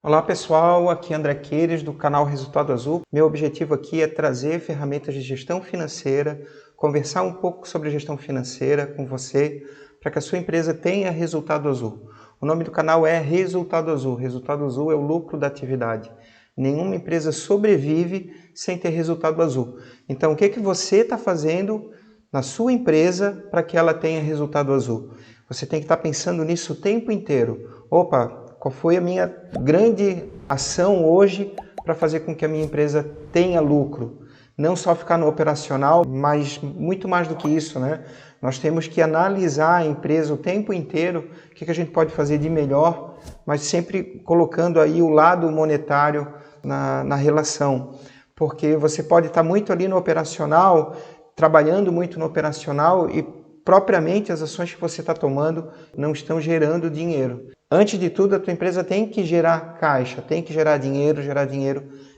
Olá pessoal, aqui é André Queires do canal Resultado Azul. Meu objetivo aqui é trazer ferramentas de gestão financeira, conversar um pouco sobre gestão financeira com você, para que a sua empresa tenha resultado azul. O nome do canal é Resultado Azul. Resultado azul é o lucro da atividade. Nenhuma empresa sobrevive sem ter resultado azul. Então, o que você está fazendo na sua empresa para que ela tenha resultado azul? Você tem que estar pensando nisso o tempo inteiro. Opa, qual foi a minha grande ação hoje para fazer com que a minha empresa tenha lucro? Não só ficar no operacional, mas muito mais do que isso, né? Nós temos que analisar a empresa o tempo inteiro, o que a gente pode fazer de melhor, mas sempre colocando aí o lado monetário na relação. Porque você pode estar muito ali no operacional, trabalhando muito no operacional e propriamente as ações que você está tomando não estão gerando dinheiro. Antes de tudo, a tua empresa tem que gerar caixa, tem que gerar dinheiro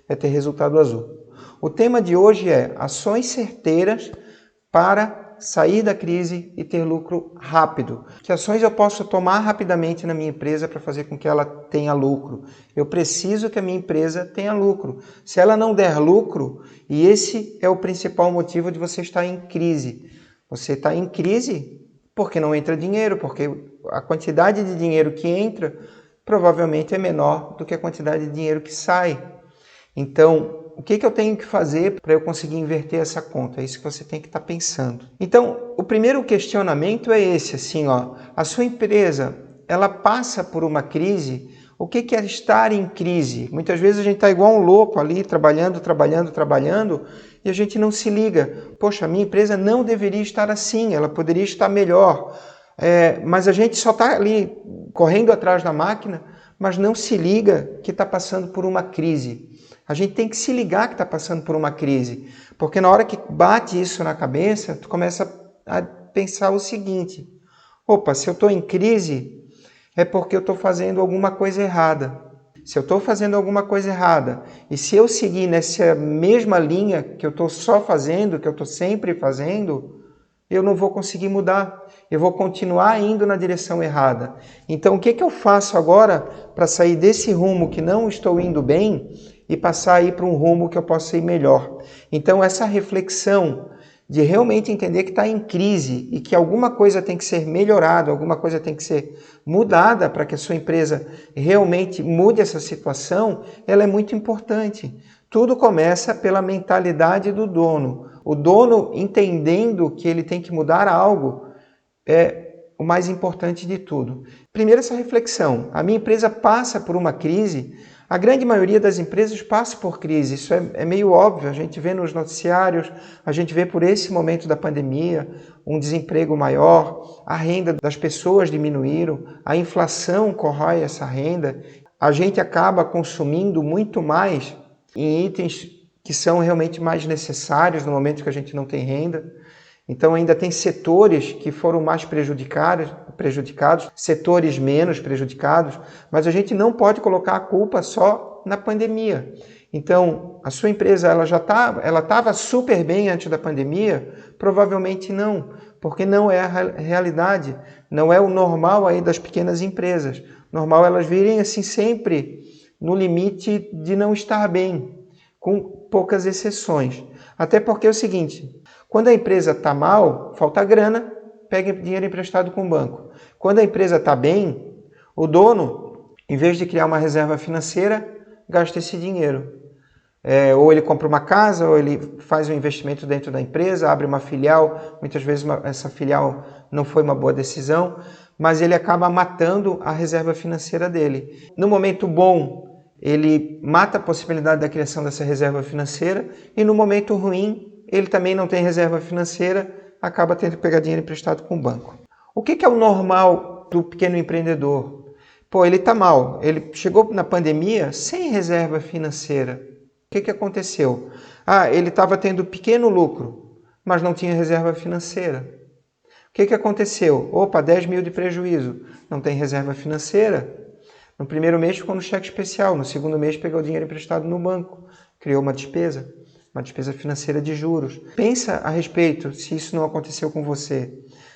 é ter resultado azul. O tema de hoje é ações certeiras para sair da crise e ter lucro rápido. Que ações eu posso tomar rapidamente na minha empresa para fazer com que ela tenha lucro? Eu preciso que a minha empresa tenha lucro. Se ela não der lucro, e esse é o principal motivo de você estar em crise. Você está em crise porque não entra dinheiro, porque a quantidade de dinheiro que entra provavelmente é menor do que a quantidade de dinheiro que sai. Então, o que eu tenho que fazer para eu conseguir inverter essa conta? É isso que você tem que estar pensando. Então, o primeiro questionamento é esse, assim, ó, a sua empresa, ela passa por uma crise. O que é estar em crise? Muitas vezes a gente está igual um louco ali, trabalhando, e a gente não se liga. Poxa, a minha empresa não deveria estar assim, ela poderia estar melhor. Mas a gente só está ali correndo atrás da máquina, mas não se liga que está passando por uma crise. A gente tem que se ligar que está passando por uma crise, porque na hora que bate isso na cabeça, tu começa a pensar o seguinte: opa, se eu estou em crise, é porque eu estou fazendo alguma coisa errada. Se eu estou fazendo alguma coisa errada, e se eu seguir nessa mesma linha que eu estou só fazendo, que eu estou sempre fazendo, eu não vou conseguir mudar. Eu vou continuar indo na direção errada. Então, o que eu faço agora para sair desse rumo que não estou indo bem e passar aí para um rumo que eu possa ir melhor? Então, essa reflexão de realmente entender que está em crise e que alguma coisa tem que ser melhorada, alguma coisa tem que ser mudada para que a sua empresa realmente mude essa situação, ela é muito importante. Tudo começa pela mentalidade do dono. O dono entendendo que ele tem que mudar algo é o mais importante de tudo. Primeiro, essa reflexão. A minha empresa passa por uma crise. A grande maioria das empresas passa por crise, isso é meio óbvio, a gente vê nos noticiários, a gente vê por esse momento da pandemia, um desemprego maior, a renda das pessoas diminuíram, a inflação corrói essa renda, a gente acaba consumindo muito mais em itens que são realmente mais necessários no momento que a gente não tem renda. Então ainda tem setores que foram mais prejudicados, setores menos prejudicados, mas a gente não pode colocar a culpa só na pandemia. Então, a sua empresa ela estava super bem antes da pandemia? Provavelmente não, porque não é a realidade, não é o normal aí das pequenas empresas. Normal elas virem assim sempre no limite de não estar bem, com poucas exceções. Até porque é o seguinte: quando a empresa está mal, falta grana, pega dinheiro emprestado com o banco. Quando a empresa está bem, o dono, em vez de criar uma reserva financeira, gasta esse dinheiro. Ou ele compra uma casa, ou ele faz um investimento dentro da empresa, abre uma filial. Muitas vezes essa filial não foi uma boa decisão, mas ele acaba matando a reserva financeira dele. No momento bom, ele mata a possibilidade da criação dessa reserva financeira, e no momento ruim, ele também não tem reserva financeira, acaba tendo que pegar dinheiro emprestado com o banco. O que é o normal do pequeno empreendedor? Pô, ele está mal, ele chegou na pandemia sem reserva financeira. O que aconteceu? Ele estava tendo pequeno lucro, mas não tinha reserva financeira. O que aconteceu? Opa, 10 mil de prejuízo, não tem reserva financeira. No primeiro mês ficou no cheque especial, no segundo mês pegou o dinheiro emprestado no banco, criou uma despesa financeira de juros. Pensa a respeito se isso não aconteceu com você,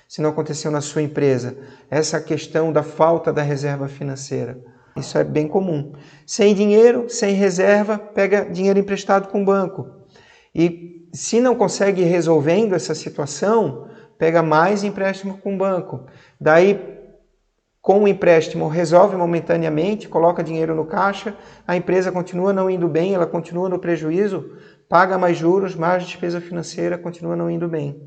se não aconteceu na sua empresa, essa questão da falta da reserva financeira. Isso é bem comum. Sem dinheiro, sem reserva, pega dinheiro emprestado com o banco. E se não consegue ir resolvendo essa situação, pega mais empréstimo com o banco. Daí, com o empréstimo, resolve momentaneamente, coloca dinheiro no caixa, a empresa continua não indo bem, ela continua no prejuízo, paga mais juros, mais despesa financeira, continua não indo bem,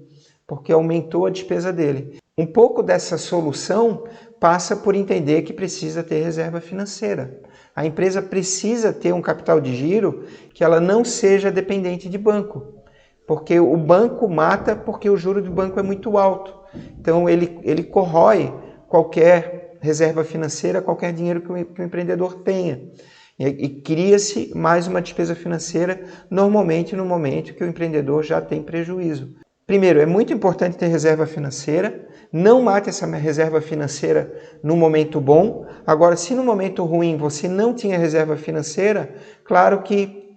porque aumentou a despesa dele. Um pouco dessa solução passa por entender que precisa ter reserva financeira. A empresa precisa ter um capital de giro que ela não seja dependente de banco, porque o banco mata porque o juro do banco é muito alto. Então ele corrói qualquer reserva financeira, qualquer dinheiro que o empreendedor tenha. E cria-se mais uma despesa financeira, normalmente no momento que o empreendedor já tem prejuízo. Primeiro, é muito importante ter reserva financeira. Não mate essa reserva financeira no momento bom. Agora, se no momento ruim você não tinha reserva financeira, claro que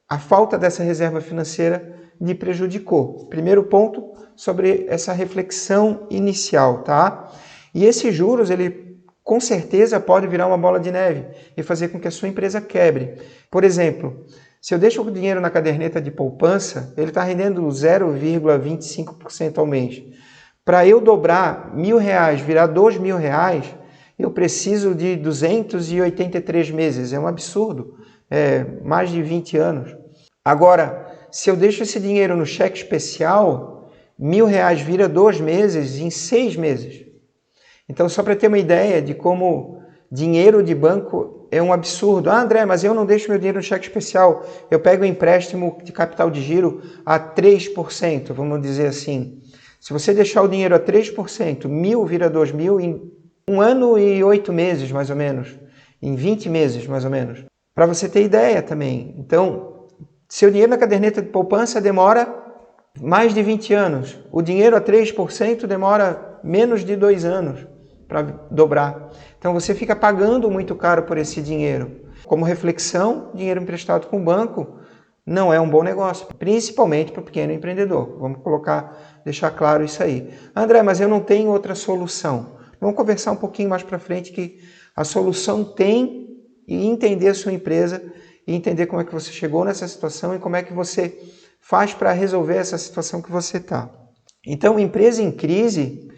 a falta dessa reserva financeira lhe prejudicou. Primeiro ponto sobre essa reflexão inicial, tá? E esses juros, ele com certeza pode virar uma bola de neve e fazer com que a sua empresa quebre. Por exemplo, se eu deixo o dinheiro na caderneta de poupança, ele está rendendo 0,25% ao mês. Para eu dobrar R$1.000, virar R$2.000, eu preciso de 283 meses. É um absurdo. É mais de 20 anos. Agora, se eu deixo esse dinheiro no cheque especial, R$1.000 vira 2 meses em 6 meses. Então, só para ter uma ideia de como dinheiro de banco é um absurdo. Ah, André, mas eu não deixo meu dinheiro no cheque especial. Eu pego um empréstimo de capital de giro a 3%, vamos dizer assim. Se você deixar o dinheiro a 3%, 1.000 vira 2.000 em 1 ano e 8 meses, mais ou menos. Em 20 meses, mais ou menos. Para você ter ideia também. Então, seu dinheiro na caderneta de poupança demora mais de 20 anos. O dinheiro a 3% demora menos de 2 anos para dobrar. Então você fica pagando muito caro por esse dinheiro. Como reflexão, dinheiro emprestado com o banco não é um bom negócio, principalmente para o pequeno empreendedor. Vamos deixar claro isso aí. André, mas eu não tenho outra solução. Vamos conversar um pouquinho mais para frente que a solução tem e entender a sua empresa e entender como é que você chegou nessa situação e como é que você faz para resolver essa situação que você está. Então, empresa em crise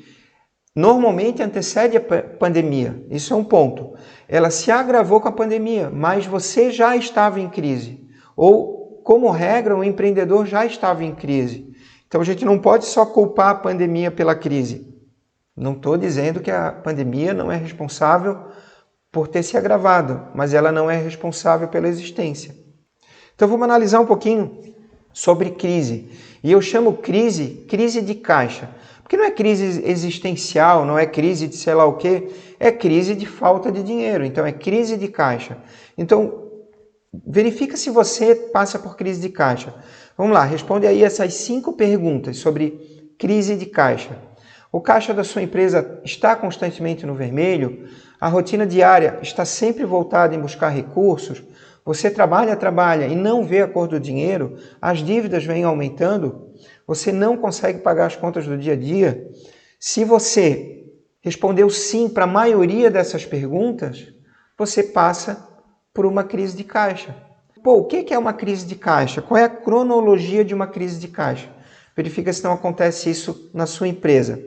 normalmente antecede a pandemia. Isso é um ponto. Ela se agravou com a pandemia, mas você já estava em crise. Ou, como regra, o empreendedor já estava em crise. Então, a gente não pode só culpar a pandemia pela crise. Não estou dizendo que a pandemia não é responsável por ter se agravado, mas ela não é responsável pela existência. Então, vamos analisar um pouquinho sobre crise. E eu chamo crise de caixa. Porque não é crise existencial, não é crise de sei lá o quê, é crise de falta de dinheiro. Então, é crise de caixa. Então, verifica se você passa por crise de caixa. Vamos lá, responde aí essas 5 perguntas sobre crise de caixa. O caixa da sua empresa está constantemente no vermelho? A rotina diária está sempre voltada em buscar recursos? Você trabalha e não vê a cor do dinheiro? As dívidas vêm aumentando? Você não consegue pagar as contas do dia a dia? Se você respondeu sim para a maioria dessas perguntas, você passa por uma crise de caixa. Pô, o que é uma crise de caixa? Qual é a cronologia de uma crise de caixa? Verifica se não acontece isso na sua empresa.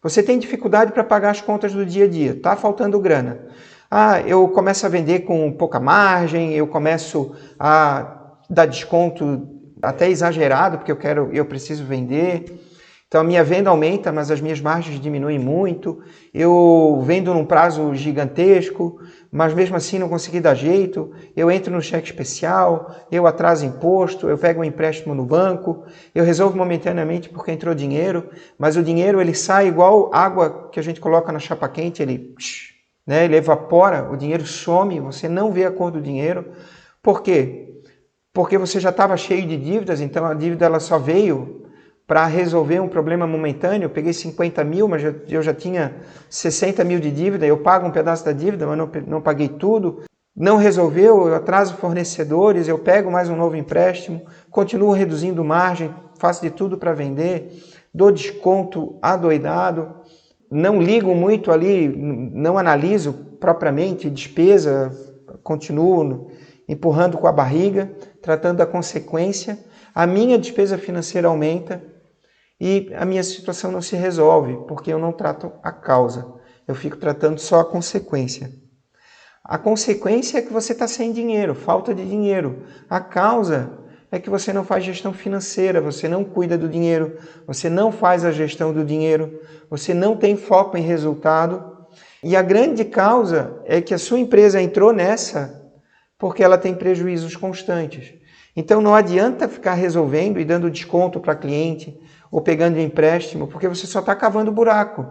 Você tem dificuldade para pagar as contas do dia a dia, está faltando grana. Ah, eu começo a vender com pouca margem, eu começo a dar desconto até exagerado, porque eu preciso vender. Então a minha venda aumenta, mas as minhas margens diminuem muito. Eu vendo num prazo gigantesco, mas mesmo assim não consegui dar jeito. Eu entro no cheque especial, eu atraso imposto, eu pego um empréstimo no banco, eu resolvo momentaneamente porque entrou dinheiro, mas o dinheiro ele sai igual água que a gente coloca na chapa quente, ele evapora, o dinheiro some, você não vê a cor do dinheiro. Por quê? Porque você já estava cheio de dívidas, então a dívida ela só veio para resolver um problema momentâneo. Eu peguei 50 mil, mas eu já tinha 60 mil de dívida, eu pago um pedaço da dívida, mas não paguei tudo. Não resolveu, eu atraso fornecedores, eu pego mais um novo empréstimo, continuo reduzindo margem, faço de tudo para vender, dou desconto adoidado, não ligo muito ali, não analiso propriamente despesa, continuo empurrando com a barriga, tratando da consequência, a minha despesa financeira aumenta e a minha situação não se resolve, porque eu não trato a causa, eu fico tratando só a consequência. A consequência é que você está sem dinheiro, falta de dinheiro. A causa é que você não faz gestão financeira, você não cuida do dinheiro, você não faz a gestão do dinheiro, você não tem foco em resultado. E a grande causa é que a sua empresa entrou nessa porque ela tem prejuízos constantes. Então não adianta ficar resolvendo e dando desconto para cliente ou pegando empréstimo, porque você só está cavando buraco.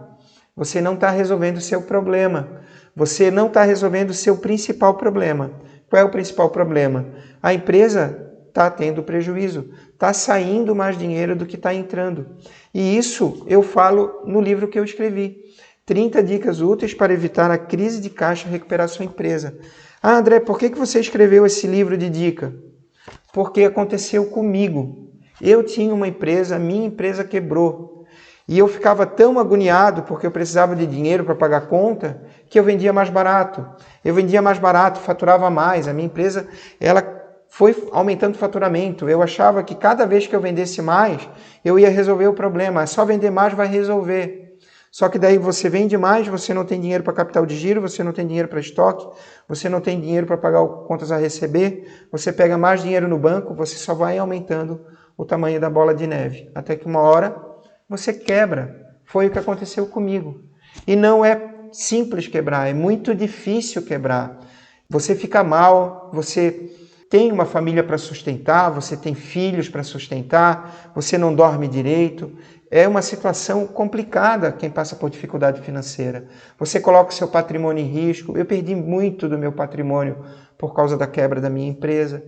Você não está resolvendo o seu problema. Você não está resolvendo o seu principal problema. Qual é o principal problema? A empresa está tendo prejuízo, está saindo mais dinheiro do que está entrando. E isso eu falo no livro que eu escrevi. 30 dicas úteis para evitar a crise de caixa e recuperar sua empresa. Ah, André, por que você escreveu esse livro de dica? Porque aconteceu comigo. Eu tinha uma empresa, minha empresa quebrou. E eu ficava tão agoniado porque eu precisava de dinheiro para pagar a conta que eu vendia mais barato. Eu vendia mais barato, faturava mais. A minha empresa, ela foi aumentando o faturamento. Eu achava que cada vez que eu vendesse mais, eu ia resolver o problema. Só vender mais vai resolver. Só que daí você vende mais, você não tem dinheiro para capital de giro, você não tem dinheiro para estoque, você não tem dinheiro para pagar contas a receber, você pega mais dinheiro no banco, você só vai aumentando o tamanho da bola de neve. Até que uma hora você quebra. Foi o que aconteceu comigo. E não é simples quebrar, é muito difícil quebrar. Você fica mal, você tem uma família para sustentar, você tem filhos para sustentar, você não dorme direito. É uma situação complicada quem passa por dificuldade financeira. Você coloca o seu patrimônio em risco. Eu perdi muito do meu patrimônio por causa da quebra da minha empresa.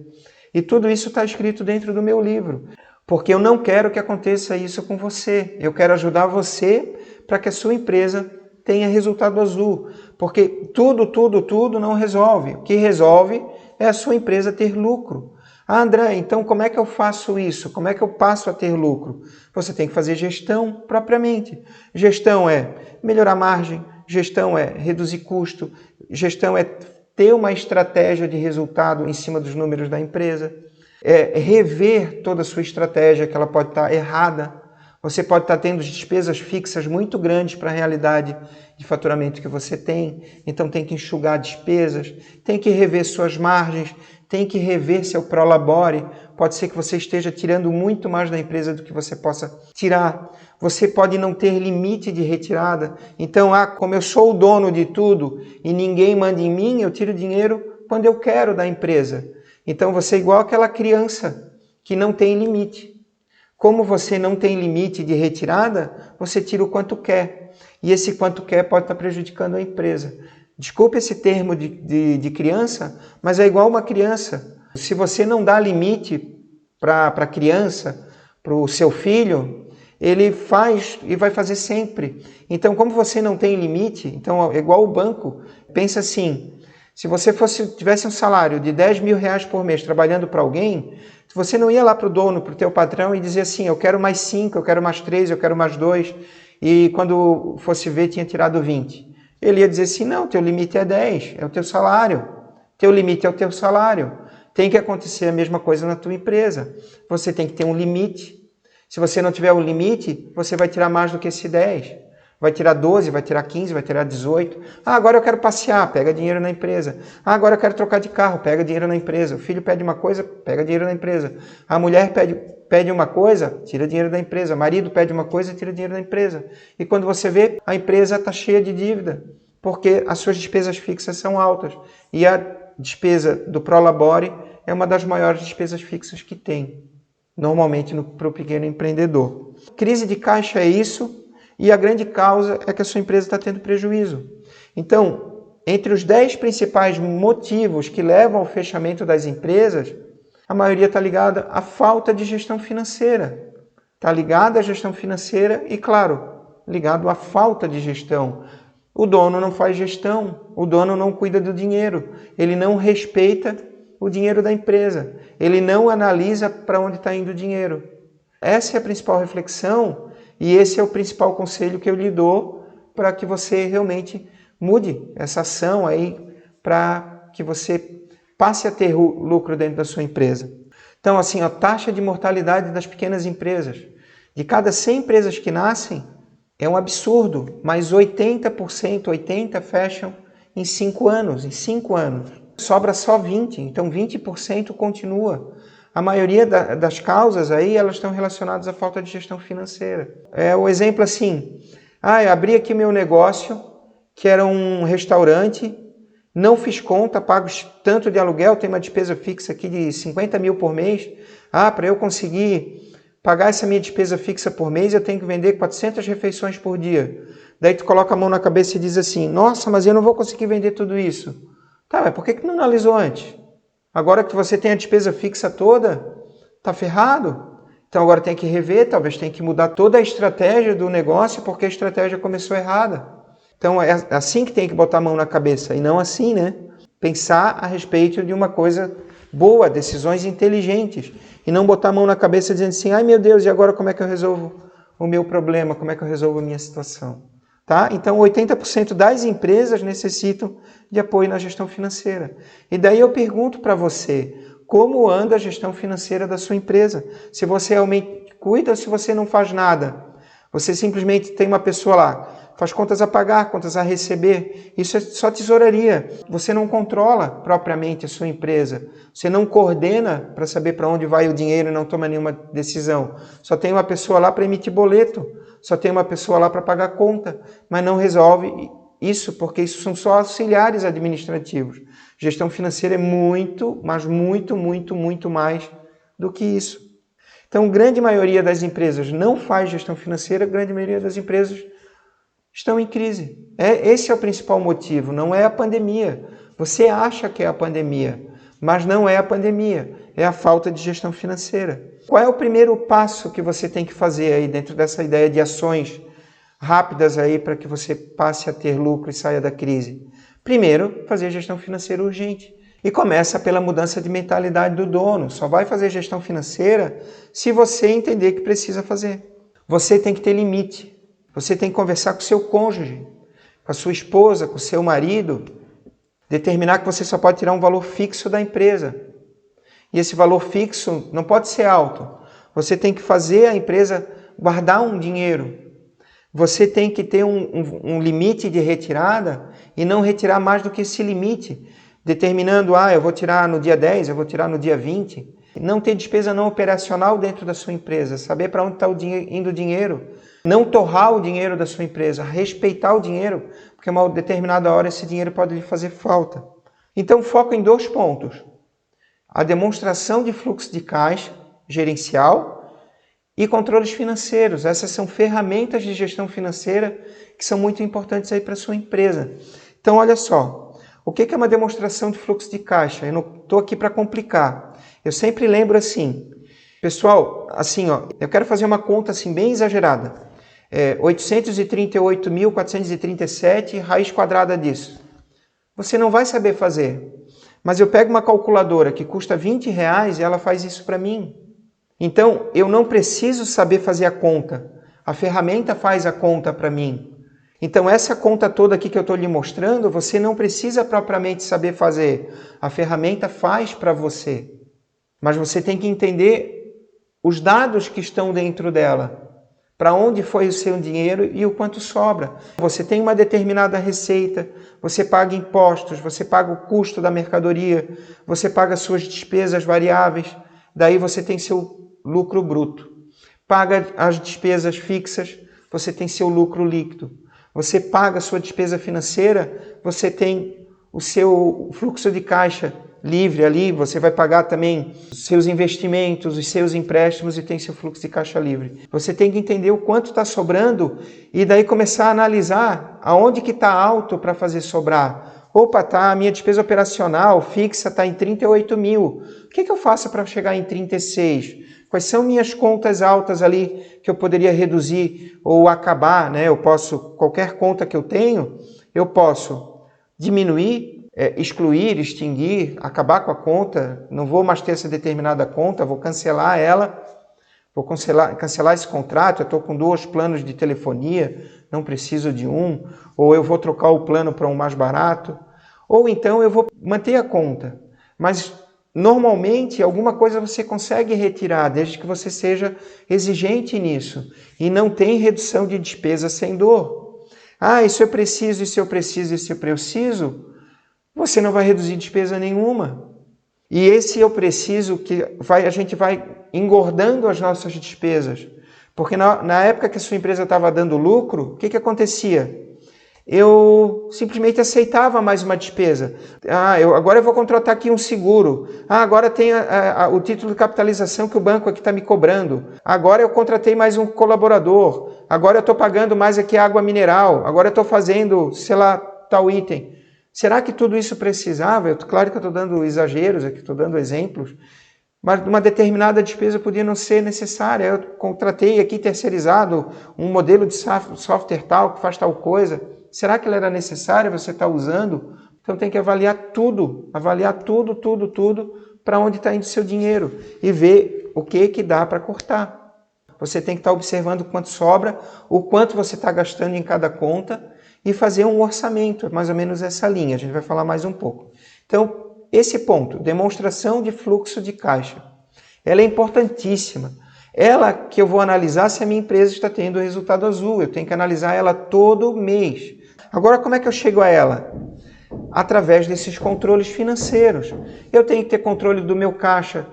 E tudo isso está escrito dentro do meu livro. Porque eu não quero que aconteça isso com você. Eu quero ajudar você para que a sua empresa tenha resultado azul. Porque tudo não resolve. O que resolve é a sua empresa ter lucro. Ah, André, então como é que eu faço isso? Como é que eu passo a ter lucro? Você tem que fazer gestão propriamente. Gestão é melhorar a margem, gestão é reduzir custo, gestão é ter uma estratégia de resultado em cima dos números da empresa, é rever toda a sua estratégia, que ela pode estar errada. Você pode estar tendo despesas fixas muito grandes para a realidade de faturamento que você tem. Então tem que enxugar despesas, tem que rever suas margens, tem que rever seu prolabore. Pode ser que você esteja tirando muito mais da empresa do que você possa tirar. Você pode não ter limite de retirada. Então, como eu sou o dono de tudo e ninguém manda em mim, eu tiro dinheiro quando eu quero da empresa. Então você é igual aquela criança que não tem limite. Como você não tem limite de retirada, você tira o quanto quer. E esse quanto quer pode estar prejudicando a empresa. Desculpe esse termo de criança, mas é igual uma criança. Se você não dá limite para a criança, para o seu filho, ele faz e vai fazer sempre. Então, como você não tem limite, então é igual o banco. Pensa assim, se você tivesse um salário de 10 mil reais por mês trabalhando para alguém, você não ia lá para o dono, para o teu patrão e dizer assim, eu quero mais 5, eu quero mais 3, eu quero mais 2, e quando fosse ver tinha tirado 20. Ele ia dizer assim, não, teu limite é 10, é o teu salário. Teu limite é o teu salário. Tem que acontecer a mesma coisa na tua empresa. Você tem que ter um limite. Se você não tiver um limite, você vai tirar mais do que esse 10. Vai tirar 12, vai tirar 15, vai tirar 18. Ah, agora eu quero passear, pega dinheiro na empresa. Ah, agora eu quero trocar de carro, pega dinheiro na empresa. O filho pede uma coisa, pega dinheiro na empresa. A mulher pede uma coisa, tira dinheiro da empresa. O marido pede uma coisa, tira dinheiro da empresa. E quando você vê, a empresa está cheia de dívida, porque as suas despesas fixas são altas. E a despesa do prolabore é uma das maiores despesas fixas que tem, normalmente para o pequeno empreendedor. Crise de caixa é isso. E a grande causa é que a sua empresa está tendo prejuízo. Então, entre os 10 principais motivos que levam ao fechamento das empresas, a maioria está ligada à falta de gestão financeira. Está ligada à gestão financeira e, claro, ligado à falta de gestão. O dono não faz gestão, o dono não cuida do dinheiro, ele não respeita o dinheiro da empresa, ele não analisa para onde está indo o dinheiro. Essa é a principal reflexão. E esse é o principal conselho que eu lhe dou para que você realmente mude essa ação aí para que você passe a ter lucro dentro da sua empresa. Então, assim, a taxa de mortalidade das pequenas empresas. De cada 100 empresas que nascem, é um absurdo, mas 80% fecham em 5 anos. Em 5 anos. Sobra só 20%, então 20% continua. A maioria das causas aí, elas estão relacionadas à falta de gestão financeira. É o exemplo assim, eu abri aqui meu negócio, que era um restaurante, não fiz conta, pago tanto de aluguel, tenho uma despesa fixa aqui de 50 mil por mês. Para eu conseguir pagar essa minha despesa fixa por mês, eu tenho que vender 400 refeições por dia. Daí tu coloca a mão na cabeça e diz assim, nossa, mas eu não vou conseguir vender tudo isso. Tá, mas por que não analisou antes? Agora que você tem a despesa fixa toda, tá ferrado. Então agora tem que rever, talvez tem que mudar toda a estratégia do negócio, porque a estratégia começou errada. Então é assim que tem que botar a mão na cabeça, e não assim, né? Pensar a respeito de uma coisa boa, decisões inteligentes, e não botar a mão na cabeça dizendo assim, ai meu Deus, e agora como é que eu resolvo o meu problema, como é que eu resolvo a minha situação? Tá? Então 80% das empresas necessitam de apoio na gestão financeira. E daí eu pergunto para você, como anda a gestão financeira da sua empresa? Se você realmente cuida ou se você não faz nada? Você simplesmente tem uma pessoa lá, faz contas a pagar, contas a receber. Isso é só tesouraria. Você não controla propriamente a sua empresa. Você não coordena para saber para onde vai o dinheiro e não toma nenhuma decisão. Só tem uma pessoa lá para emitir boleto. Só tem uma pessoa lá para pagar conta. Mas não resolve isso, porque isso são só auxiliares administrativos. Gestão financeira é muito, mas muito mais do que isso. Então, grande maioria das empresas não faz gestão financeira, grande maioria das empresas estão em crise. Esse é o principal motivo, não é a pandemia. Você acha que é a pandemia, mas não é a pandemia, é a falta de gestão financeira. Qual é o primeiro passo que você tem que fazer aí dentro dessa ideia de ações rápidas aí para que você passe a ter lucro e saia da crise? Primeiro, fazer gestão financeira urgente. E começa pela mudança de mentalidade do dono. Só vai fazer gestão financeira se você entender que precisa fazer. Você tem que ter limite. Você tem que conversar com o seu cônjuge, com a sua esposa, com o seu marido, determinar que você só pode tirar um valor fixo da empresa. E esse valor fixo não pode ser alto. Você tem que fazer a empresa guardar um dinheiro. Você tem que ter um limite de retirada e não retirar mais do que esse limite, determinando, eu vou tirar no dia 10, eu vou tirar no dia 20. Não ter despesa não operacional dentro da sua empresa, saber para onde está indo o dinheiro, não torrar o dinheiro da sua empresa, respeitar o dinheiro, porque a uma determinada hora esse dinheiro pode lhe fazer falta. Então foco em 2 pontos. A demonstração de fluxo de caixa gerencial e controles financeiros. Essas são ferramentas de gestão financeira que são muito importantes aí para a sua empresa. Então olha só, o que é uma demonstração de fluxo de caixa? Eu não estou aqui para complicar. Eu sempre lembro assim, pessoal, assim, eu quero fazer uma conta assim bem exagerada. 838.437, raiz quadrada disso. Você não vai saber fazer. Mas eu pego uma calculadora que custa R$20 e ela faz isso para mim. Então, eu não preciso saber fazer a conta. A ferramenta faz a conta para mim. Então, essa conta toda aqui que eu estou lhe mostrando, você não precisa propriamente saber fazer. A ferramenta faz para você. Mas você tem que entender os dados que estão dentro dela. Para onde foi o seu dinheiro e o quanto sobra. Você tem uma determinada receita, você paga impostos, você paga o custo da mercadoria, você paga suas despesas variáveis, daí você tem seu lucro bruto. Paga as despesas fixas, você tem seu lucro líquido. Você paga a sua despesa financeira, você tem o seu fluxo de caixa livre ali, você vai pagar também os seus investimentos, os seus empréstimos e tem seu fluxo de caixa livre. Você tem que entender o quanto está sobrando e daí começar a analisar aonde que está alto para fazer sobrar. Opa, a minha despesa operacional fixa está em 38 mil. O que eu faço para chegar em 36? Quais são minhas contas altas ali que eu poderia reduzir ou acabar, né? Qualquer conta que eu tenho, eu posso diminuir, excluir, extinguir, acabar com a conta, não vou mais ter essa determinada conta, vou cancelar ela, Vou cancelar esse contrato, eu estou com 2 planos de telefonia, não preciso de um, ou eu vou trocar o plano para um mais barato, ou então eu vou manter a conta. Mas normalmente alguma coisa você consegue retirar, desde que você seja exigente nisso. E não tem redução de despesa sem dor. Isso eu preciso, isso eu preciso, isso eu preciso. Você não vai reduzir despesa nenhuma. E esse eu preciso que a gente vai engordando as nossas despesas. Porque na época que a sua empresa estava dando lucro, o que acontecia? Eu simplesmente aceitava mais uma despesa. Agora eu vou contratar aqui um seguro. Agora tem o título de capitalização que o banco aqui está me cobrando. Agora eu contratei mais um colaborador. Agora eu estou pagando mais aqui água mineral. Agora eu estou fazendo, sei lá, tal item. Será que tudo isso precisava? Claro que eu estou dando exageros aqui, estou dando exemplos. Mas uma determinada despesa podia não ser necessária. Eu contratei aqui terceirizado um modelo de software tal que faz tal coisa. Será que ela era necessária? Você está usando? Então tem que avaliar tudo para onde está indo o seu dinheiro e ver o que dá para cortar. Você tem que estar observando quanto sobra, o quanto você está gastando em cada conta e fazer um orçamento, mais ou menos essa linha. A gente vai falar mais um pouco. Então, esse ponto, demonstração de fluxo de caixa, ela é importantíssima. Ela que eu vou analisar se a minha empresa está tendo resultado azul. Eu tenho que analisar ela todo mês. Agora, como é que eu chego a ela? Através desses controles financeiros. Eu tenho que ter controle do meu caixa,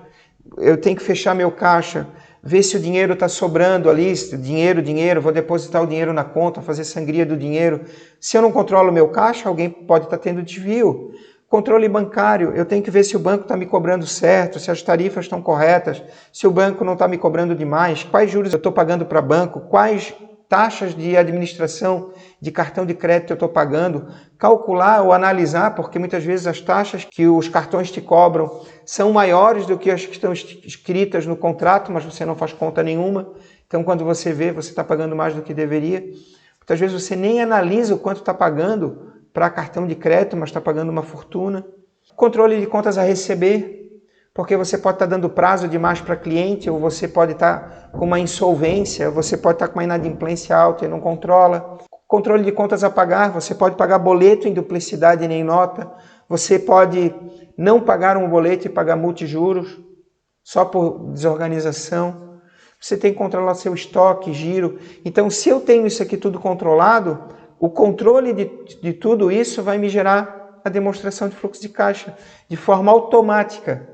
eu tenho que fechar meu caixa, ver se o dinheiro está sobrando ali, dinheiro, vou depositar o dinheiro na conta, fazer sangria do dinheiro. Se eu não controlo o meu caixa, alguém pode estar tendo desvio. Controle bancário, eu tenho que ver se o banco está me cobrando certo, se as tarifas estão corretas, se o banco não está me cobrando demais, quais juros eu estou pagando para banco, quais taxas de administração de cartão de crédito eu estou pagando, calcular ou analisar, porque muitas vezes as taxas que os cartões te cobram são maiores do que as que estão escritas no contrato, mas você não faz conta nenhuma. Então, quando você vê, você está pagando mais do que deveria. Muitas vezes você nem analisa o quanto está pagando para cartão de crédito, mas está pagando uma fortuna. Controle de contas a receber, porque você pode estar dando prazo demais para cliente, ou você pode estar com uma insolvência, você pode estar com uma inadimplência alta e não controla. Controle de contas a pagar, você pode pagar boleto em duplicidade e nem nota, você pode não pagar um boleto e pagar multijuros, só por desorganização. Você tem que controlar seu estoque, giro. Então, se eu tenho isso aqui tudo controlado, o controle de tudo isso vai me gerar a demonstração de fluxo de caixa de forma automática.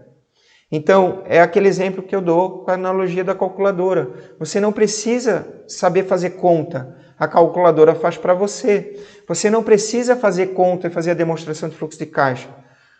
Então, é aquele exemplo que eu dou com a analogia da calculadora. Você não precisa saber fazer conta, a calculadora faz para você. Você não precisa fazer conta e fazer a demonstração de fluxo de caixa.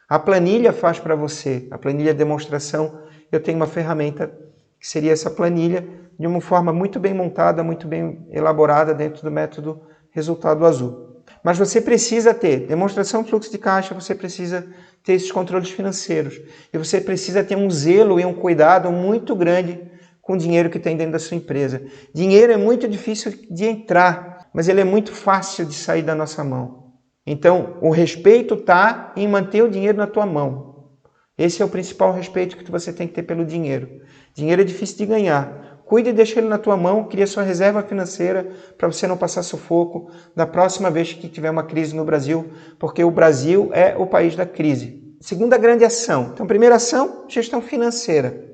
A planilha faz para você. A planilha de demonstração, eu tenho uma ferramenta que seria essa planilha, de uma forma muito bem montada, muito bem elaborada dentro do método Resultado Azul. Mas você precisa ter demonstração de fluxo de caixa, você precisa ter esses controles financeiros. E você precisa ter um zelo e um cuidado muito grande com o dinheiro que tem dentro da sua empresa. Dinheiro é muito difícil de entrar, mas ele é muito fácil de sair da nossa mão. Então, o respeito está em manter o dinheiro na tua mão. Esse é o principal respeito que você tem que ter pelo dinheiro. Dinheiro é difícil de ganhar. Cuide e deixa ele na tua mão, cria sua reserva financeira para você não passar sufoco da próxima vez que tiver uma crise no Brasil, porque o Brasil é o país da crise. Segunda grande ação. Então, primeira ação, gestão financeira,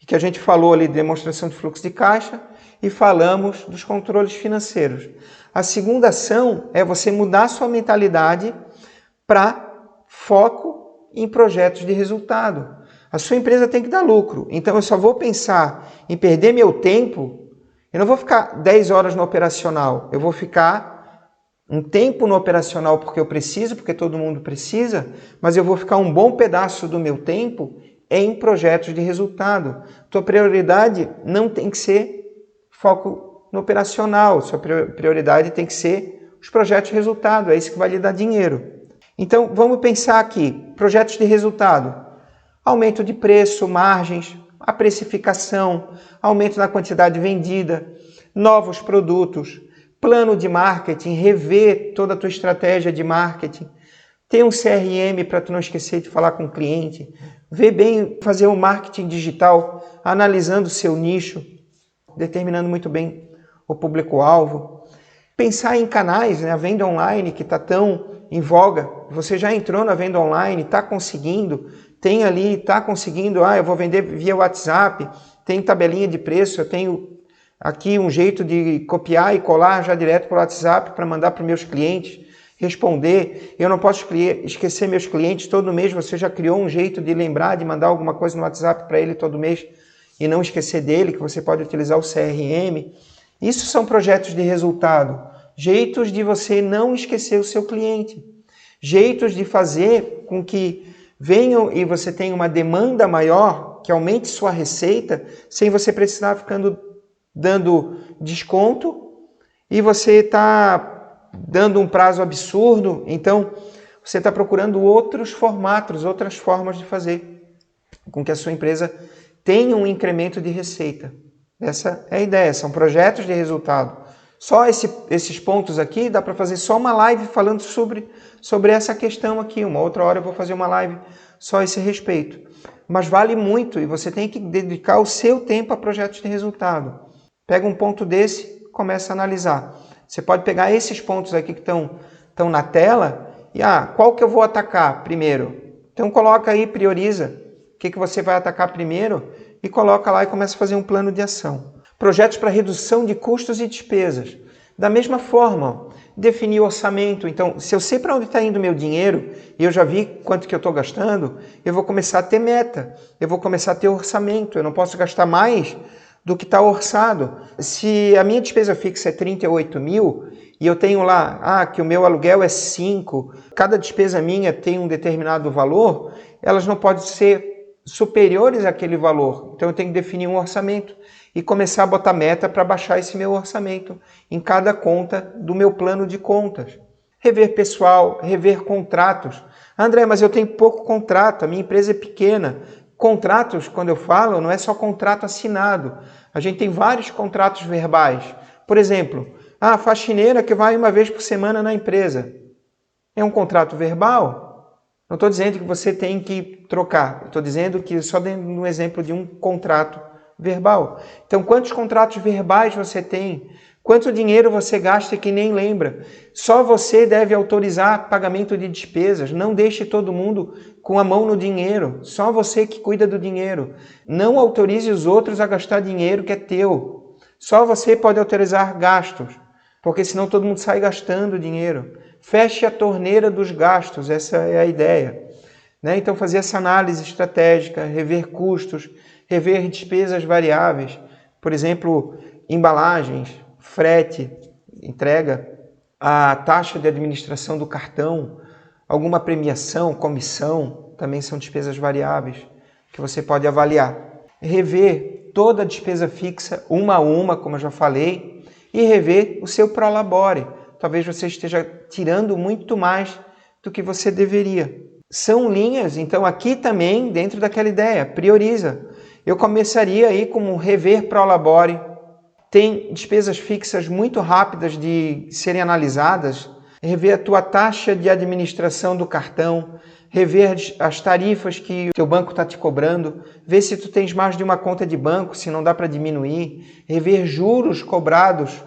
que a gente falou ali de demonstração de fluxo de caixa e falamos dos controles financeiros. A segunda ação é você mudar a sua mentalidade para foco em projetos de resultado. A sua empresa tem que dar lucro, então eu só vou pensar em perder meu tempo, eu não vou ficar 10 horas no operacional, eu vou ficar um tempo no operacional porque eu preciso, porque todo mundo precisa, mas eu vou ficar um bom pedaço do meu tempo em projetos de resultado. Tua prioridade não tem que ser foco no operacional, sua prioridade tem que ser os projetos de resultado, é isso que vai lhe dar dinheiro. Então vamos pensar aqui, projetos de resultado. Aumento de preço, margens, a precificação, aumento na quantidade vendida, novos produtos, plano de marketing, rever toda a tua estratégia de marketing, ter um CRM para tu não esquecer de falar com o cliente, ver bem, fazer um marketing digital, analisando o seu nicho, determinando muito bem o público-alvo. Pensar em canais, né? A venda online que está tão em voga. Você já entrou na venda online, está conseguindo, tem ali, está conseguindo, eu vou vender via WhatsApp, tem tabelinha de preço, eu tenho aqui um jeito de copiar e colar já direto para o WhatsApp para mandar para os meus clientes, responder. Eu não posso esquecer meus clientes, todo mês você já criou um jeito de lembrar, de mandar alguma coisa no WhatsApp para ele todo mês e não esquecer dele, que você pode utilizar o CRM. Isso são projetos de resultado, jeitos de você não esquecer o seu cliente, jeitos de fazer com que venham e você tenha uma demanda maior, que aumente sua receita, sem você precisar ficando dando desconto e você está dando um prazo absurdo. Então, você está procurando outros formatos, outras formas de fazer com que a sua empresa tenha um incremento de receita. Essa é a ideia, são projetos de resultado. Só esses pontos aqui, dá para fazer só uma live falando sobre essa questão aqui. Uma outra hora eu vou fazer uma live só a esse respeito. Mas vale muito e você tem que dedicar o seu tempo a projetos de resultado. Pega um ponto desse, começa a analisar. Você pode pegar esses pontos aqui que estão na tela e, qual que eu vou atacar primeiro? Então coloca aí, prioriza o que você vai atacar primeiro e coloca lá e começa a fazer um plano de ação. Projetos para redução de custos e despesas. Da mesma forma, definir o orçamento. Então, se eu sei para onde está indo o meu dinheiro e eu já vi quanto que eu estou gastando, eu vou começar a ter meta, eu vou começar a ter orçamento. Eu não posso gastar mais do que está orçado. Se a minha despesa fixa é 38 mil e eu tenho lá que o meu aluguel é 5, cada despesa minha tem um determinado valor, elas não podem ser superiores àquele valor. Então eu tenho que definir um orçamento e começar a botar meta para baixar esse meu orçamento em cada conta do meu plano de contas. Rever pessoal, rever contratos. André, mas eu tenho pouco contrato, a minha empresa é pequena. Contratos, quando eu falo, não é só contrato assinado. A gente tem vários contratos verbais. Por exemplo, a faxineira que vai uma vez por semana na empresa. É um contrato verbal? Não estou dizendo que você tem que trocar. Estou dizendo que só dando um exemplo de um contrato verbal. Então, quantos contratos verbais você tem? Quanto dinheiro você gasta que nem lembra? Só você deve autorizar pagamento de despesas. Não deixe todo mundo com a mão no dinheiro. Só você que cuida do dinheiro. Não autorize os outros a gastar dinheiro que é teu. Só você pode autorizar gastos, porque senão todo mundo sai gastando dinheiro. Feche a torneira dos gastos, essa é a ideia. Então, fazer essa análise estratégica, rever custos, rever despesas variáveis, por exemplo, embalagens, frete, entrega, a taxa de administração do cartão, alguma premiação, comissão, também são despesas variáveis que você pode avaliar. Rever toda a despesa fixa, uma a uma, como eu já falei, e rever o seu prolabore. Talvez você esteja tirando muito mais do que você deveria. São linhas, então aqui também, dentro daquela ideia, prioriza. Eu começaria aí com um rever prolabore. Tem despesas fixas muito rápidas de serem analisadas. Rever a tua taxa de administração do cartão, rever as tarifas que o teu banco está te cobrando, ver se tu tens mais de uma conta de banco, se não dá para diminuir, rever juros cobrados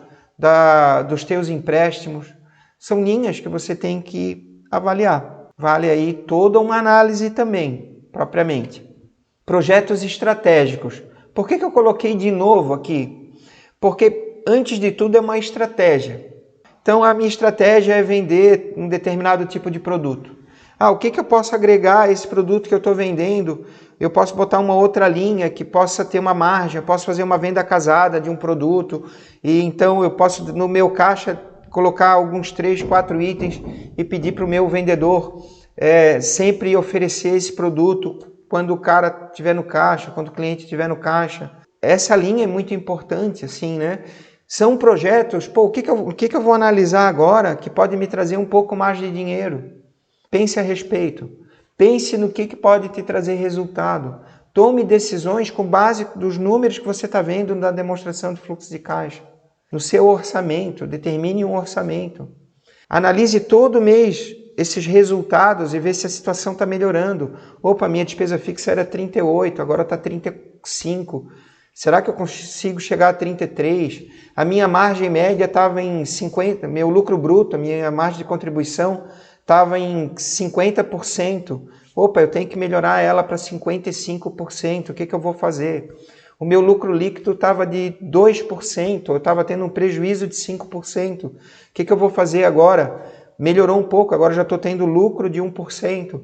dos teus empréstimos. São linhas que você tem que avaliar. Vale aí toda uma análise também, propriamente. Projetos estratégicos. Por que eu coloquei de novo aqui? Porque, antes de tudo, é uma estratégia. Então, a minha estratégia é vender um determinado tipo de produto. O que eu posso agregar a esse produto que eu estou vendendo? Eu posso botar uma outra linha que possa ter uma margem, eu posso fazer uma venda casada de um produto, e então eu posso, no meu caixa, colocar alguns 3, 4 itens e pedir para o meu vendedor sempre oferecer esse produto quando o cara estiver no caixa, quando o cliente estiver no caixa. Essa linha é muito importante, assim, né? São projetos, o que eu vou analisar agora que pode me trazer um pouco mais de dinheiro? Pense a respeito. Pense no que pode te trazer resultado. Tome decisões com base nos números que você está vendo na demonstração de fluxo de caixa. No seu orçamento, determine um orçamento. Analise todo mês esses resultados e ver se a situação está melhorando. Opa, minha despesa fixa era 38, agora está 35. Será que eu consigo chegar a 33? A minha margem média estava em 50%, meu lucro bruto, a minha margem de contribuição estava em 50%. Opa, eu tenho que melhorar ela para 55%. O que eu vou fazer? O meu lucro líquido estava de 2%, eu estava tendo um prejuízo de 5%. O que eu vou fazer agora? Melhorou um pouco, agora já estou tendo lucro de 1%.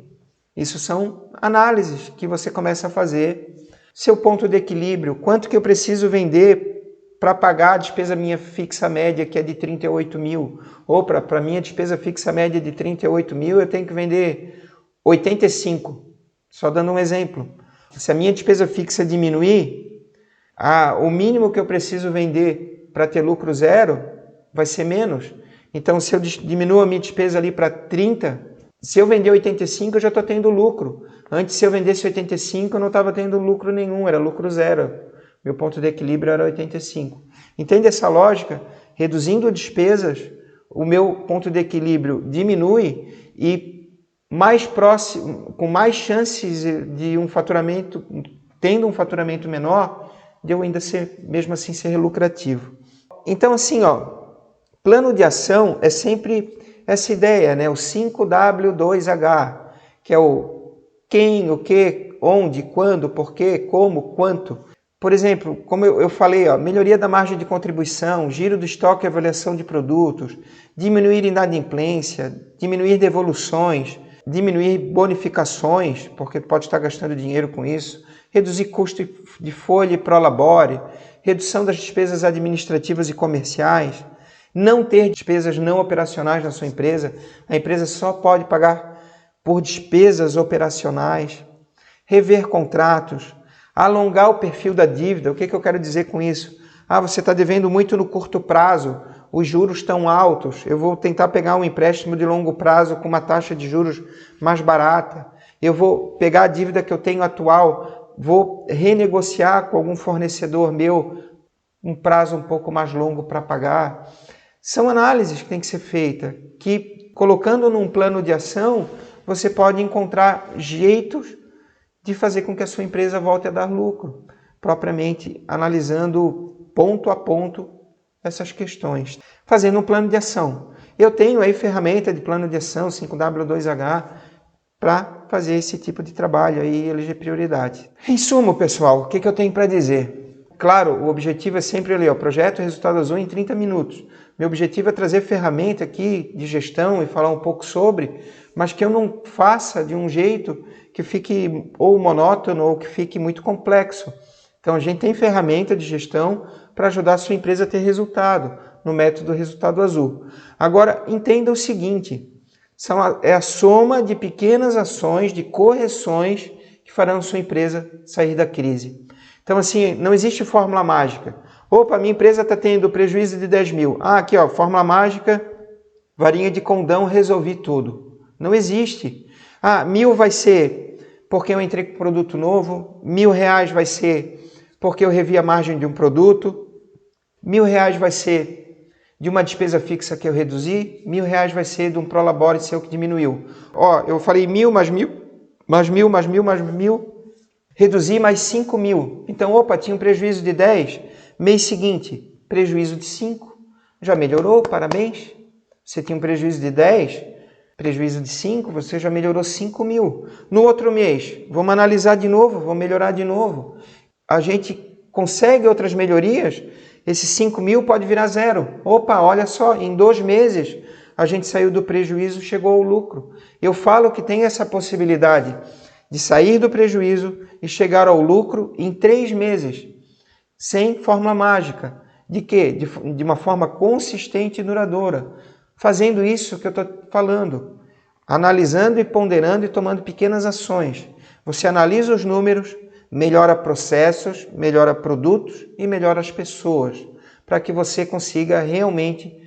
Isso são análises que você começa a fazer. Seu ponto de equilíbrio, quanto que eu preciso vender para pagar a despesa minha fixa média, que é de 38 mil? Ou para a minha despesa fixa média de 38 mil, eu tenho que vender 85. Só dando um exemplo. Se a minha despesa fixa diminuir, o mínimo que eu preciso vender para ter lucro zero vai ser menos. Então, se eu diminuo a minha despesa ali para 30, se eu vender 85, eu já estou tendo lucro. Antes, se eu vendesse 85, eu não estava tendo lucro nenhum, era lucro zero. Meu ponto de equilíbrio era 85. Entende essa lógica? Reduzindo despesas, o meu ponto de equilíbrio diminui e mais próximo, com mais chances de tendo um faturamento menor, de eu ainda mesmo assim ser lucrativo. Então, assim, plano de ação é sempre essa ideia, né? O 5W2H, que é o quem, o que, onde, quando, porquê, como, quanto. Por exemplo, como eu falei, melhoria da margem de contribuição, giro do estoque e avaliação de produtos, diminuir inadimplência, diminuir devoluções, diminuir bonificações, porque pode estar gastando dinheiro com isso, reduzir custo de folha e prolabore, redução das despesas administrativas e comerciais, não ter despesas não operacionais na sua empresa, a empresa só pode pagar por despesas operacionais, rever contratos, alongar o perfil da dívida. O que eu quero dizer com isso? Você está devendo muito no curto prazo, os juros estão altos, eu vou tentar pegar um empréstimo de longo prazo com uma taxa de juros mais barata, eu vou pegar a dívida que eu tenho atual, vou renegociar com algum fornecedor meu um prazo um pouco mais longo para pagar. São análises que têm que ser feitas, que colocando num plano de ação, você pode encontrar jeitos de fazer com que a sua empresa volte a dar lucro, propriamente analisando ponto a ponto essas questões. Fazendo um plano de ação. Eu tenho aí ferramenta de plano de ação, 5W2H, para fazer esse tipo de trabalho aí, eleger prioridade. Em suma, pessoal, o que eu tenho para dizer? Claro, o objetivo é sempre ali, projeto Resultado Azul em 30 minutos. Meu objetivo é trazer ferramenta aqui de gestão e falar um pouco sobre, mas que eu não faça de um jeito que fique ou monótono ou que fique muito complexo. Então, a gente tem ferramenta de gestão para ajudar a sua empresa a ter resultado no método Resultado Azul. Agora, entenda o seguinte, é a soma de pequenas ações, de correções que farão a sua empresa sair da crise. Então, assim, não existe fórmula mágica. Opa, minha empresa está tendo prejuízo de 10 mil. Aqui, fórmula mágica, varinha de condão, resolvi tudo. Não existe. 1.000 vai ser porque eu entrei com produto novo, R$1.000 vai ser porque eu revi a margem de um produto, R$1.000 vai ser de uma despesa fixa que eu reduzi, R$1.000 vai ser de um prolabore seu que diminuiu. Eu falei 1.000 mais 1.000, mais 1.000, mais 1.000, mais 1.000, reduzi mais 5.000. Então, tinha um prejuízo de 10, mês seguinte, prejuízo de 5. Já melhorou, parabéns. Você tinha um prejuízo de 10, prejuízo de 5, você já melhorou 5.000. No outro mês, vamos analisar de novo, vamos melhorar de novo. A gente consegue outras melhorias, esse 5.000 pode virar zero. Olha só, em 2 meses a gente saiu do prejuízo, chegou ao lucro. Eu falo que tem essa possibilidade de sair do prejuízo e chegar ao lucro em 3 meses, sem fórmula mágica. De quê? De uma forma consistente e duradoura. Fazendo isso que eu estou falando, analisando e ponderando e tomando pequenas ações. Você analisa os números, melhora processos, melhora produtos e melhora as pessoas, para que você consiga realmente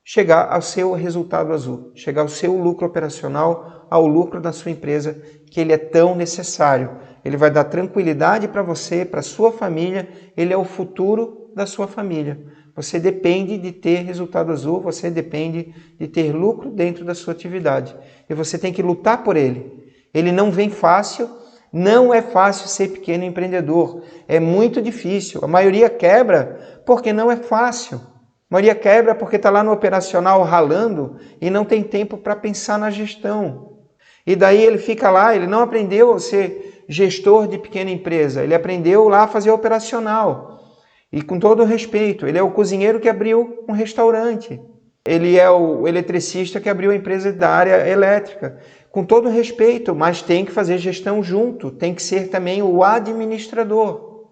chegar ao seu resultado azul, chegar ao seu lucro operacional, ao lucro da sua empresa, que ele é tão necessário. Ele vai dar tranquilidade para você, para a sua família, ele é o futuro da sua família. Você depende de ter resultado azul, você depende de ter lucro dentro da sua atividade. E você tem que lutar por ele. Ele não vem fácil, Não é fácil ser pequeno empreendedor, é muito difícil. A maioria quebra porque não é fácil. A maioria quebra porque está lá no operacional ralando e não tem tempo para pensar na gestão. E daí ele fica lá, ele não aprendeu a ser gestor de pequena empresa, ele aprendeu lá a fazer operacional. E com todo respeito, ele é o cozinheiro que abriu um restaurante. Ele é o eletricista que abriu a empresa da área elétrica. Com todo respeito, mas tem que fazer gestão junto, tem que ser também o administrador,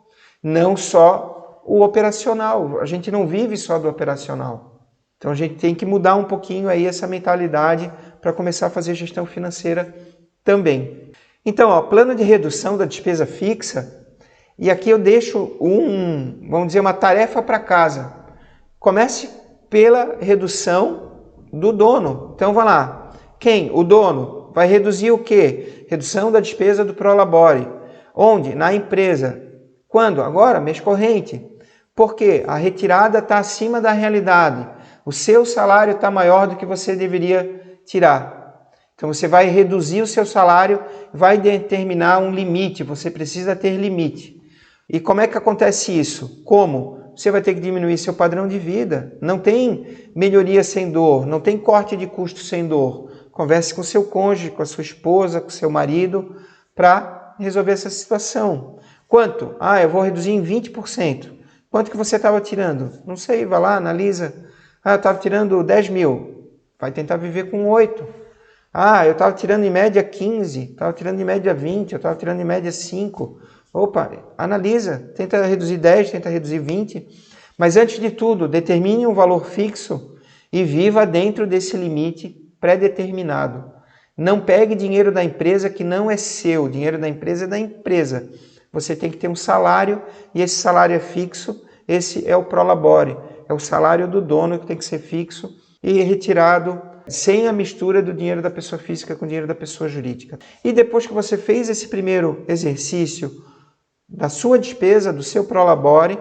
não só o operacional. A gente não vive só do operacional. Então a gente tem que mudar um pouquinho aí essa mentalidade para começar a fazer gestão financeira também. Então, ó, plano de redução da despesa fixa. E aqui eu deixo vamos dizer, uma tarefa para casa. Comece pela redução do dono. Então, vai lá. Quem? O dono. Vai reduzir o quê? Redução da despesa do Prolabore. Onde? Na empresa. Quando? Agora, mês corrente. Por quê? A retirada está acima da realidade. O seu salário está maior do que você deveria tirar. Então, você vai reduzir o seu salário, vai determinar um limite. Você precisa ter limite. E como é que acontece isso? Como? Você vai ter que diminuir seu padrão de vida. Não tem melhoria sem dor, não tem corte de custo sem dor. Converse com seu cônjuge, com a sua esposa, com seu marido, para resolver essa situação. Quanto? Eu vou reduzir em 20%. Quanto que você estava tirando? Não sei, vai lá, analisa. Eu estava tirando 10 mil. Vai tentar viver com 8. Eu estava tirando em média 15, estava tirando em média 20, eu estava tirando em média 5. Opa, analisa, tenta reduzir 10, tenta reduzir 20, mas antes de tudo, determine um valor fixo e viva dentro desse limite pré-determinado. Não pegue dinheiro da empresa que não é seu, o dinheiro da empresa é da empresa. Você tem que ter um salário e esse salário é fixo, esse é o Prolabore, é o salário do dono que tem que ser fixo e retirado sem a mistura do dinheiro da pessoa física com o dinheiro da pessoa jurídica. E depois que você fez esse primeiro exercício, da sua despesa, do seu Prolabore,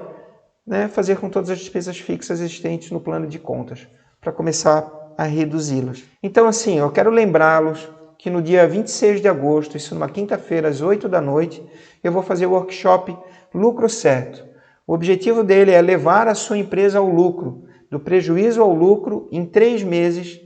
né, fazer com todas as despesas fixas existentes no plano de contas, para começar a reduzi-las. Então, assim, eu quero lembrá-los que no dia 26 de agosto, isso numa quinta-feira, às 8 da noite, eu vou fazer o workshop Lucro Certo. O objetivo dele é levar a sua empresa ao lucro, do prejuízo ao lucro, em 3 meses,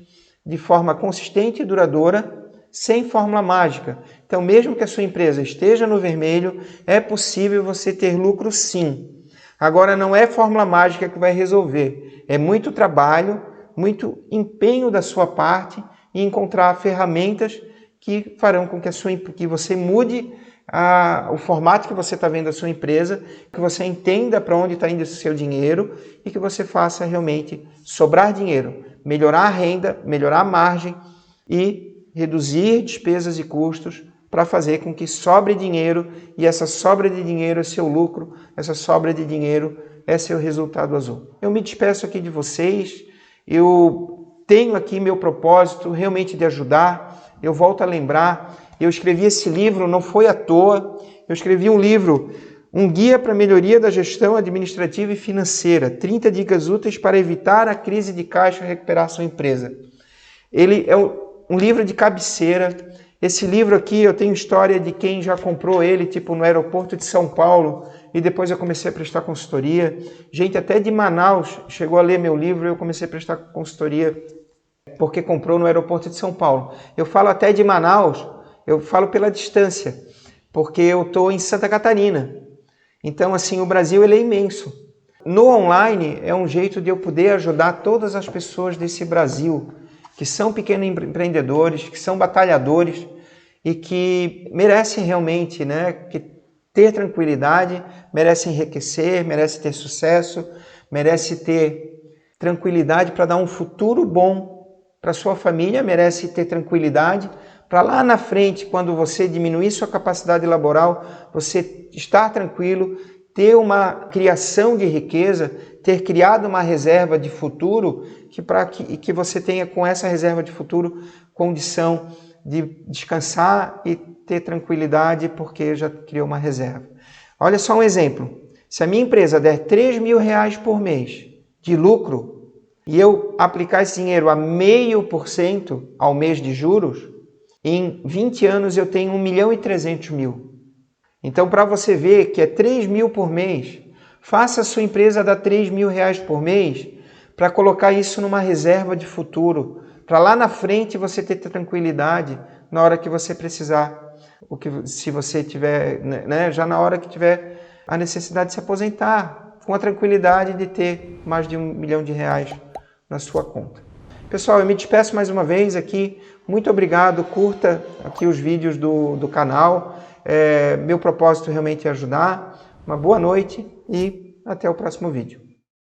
de forma consistente e duradoura, sem fórmula mágica. Então, mesmo que a sua empresa esteja no vermelho, é possível você ter lucro sim. Agora, não é fórmula mágica que vai resolver. É muito trabalho, muito empenho da sua parte e encontrar ferramentas que farão com que você mude o formato que você está vendo da sua empresa, que você entenda para onde está indo o seu dinheiro e que você faça realmente sobrar dinheiro, melhorar a renda, melhorar a margem e reduzir despesas e custos para fazer com que sobre dinheiro e essa sobra de dinheiro é seu lucro, essa sobra de dinheiro é seu resultado azul. Eu me despeço aqui de vocês, eu tenho aqui meu propósito realmente de ajudar, eu volto a lembrar, eu escrevi esse livro, não foi à toa, eu escrevi um livro, um guia para a melhoria da gestão administrativa e financeira, 30 dicas úteis para evitar a crise de caixa e recuperar sua empresa. Ele é um livro de cabeceira. Esse livro aqui eu tenho história de quem já comprou ele, tipo no aeroporto de São Paulo, e depois eu comecei a prestar consultoria. Gente até de Manaus chegou a ler meu livro e eu comecei a prestar consultoria porque comprou no aeroporto de São Paulo. Eu falo até de Manaus, eu falo pela distância, porque eu estou em Santa Catarina. Então, assim, o Brasil ele é imenso. No online é um jeito de eu poder ajudar todas as pessoas desse Brasil, que são pequenos empreendedores, que são batalhadores e que merecem realmente, né, ter tranquilidade, merecem enriquecer, merecem ter sucesso, merecem ter tranquilidade para dar um futuro bom para sua família, merece ter tranquilidade para lá na frente, quando você diminuir sua capacidade laboral, você estar tranquilo, ter uma criação de riqueza, ter criado uma reserva de futuro, que você tenha com essa reserva de futuro condição de descansar e ter tranquilidade porque já criou uma reserva. Olha só um exemplo. Se a minha empresa der R$3.000 por mês de lucro e eu aplicar esse dinheiro a 0,5% ao mês de juros, em 20 anos eu tenho 1.300.000. Então, para você ver que é 3 mil por mês, faça a sua empresa dar 3 mil reais por mês para colocar isso numa reserva de futuro, para lá na frente você ter tranquilidade na hora que você precisar. Se você tiver, né, já na hora que tiver a necessidade de se aposentar, com a tranquilidade de ter mais de R$1 milhão na sua conta. Pessoal, eu me despeço mais uma vez aqui. Muito obrigado, curta aqui os vídeos do canal. Meu propósito realmente é ajudar. Uma boa noite e até o próximo vídeo.